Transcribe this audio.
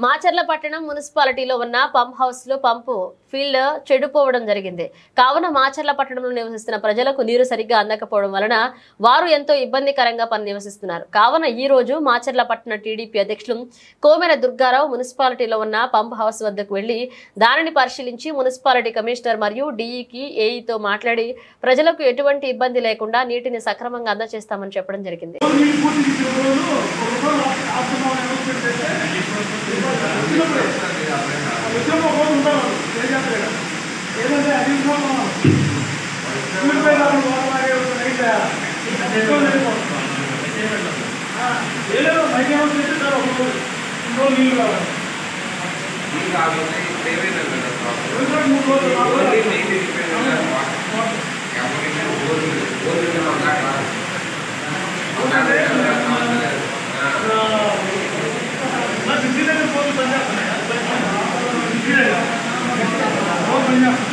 మాచర్ల పట్టణం మున్సిపాలిటీలో ఉన్న పంప్ హౌస్ లో పంపు ఫీల్డ్ చెడిపోవడం జరిగింది. కావున మాచర్ల పట్టణంలో నివసిస్తున్న ప్రజలకు నీరు సరిగ్గా అందకపోవడం వలన వారు ఎంతో ఇబ్బందికరంగా నివసిస్తున్నారు. కావున ఈ రోజు మాచర్ల పట్టణ టీడీపీ అధ్యక్షులు కోమెర దుర్గారావు మున్సిపాలిటీలో ఉన్న పంప్ హౌస్ వద్దకు వెళ్లి దానిని పరిశీలించి మున్సిపాలిటీ కమిషనర్ మరియు డీఈకి ఏఈతో మాట్లాడి ప్రజలకు ఎటువంటి ఇబ్బంది లేకుండా నీటిని సక్రమంగా అందజేస్తామని చెప్పడం జరిగింది. Yeah.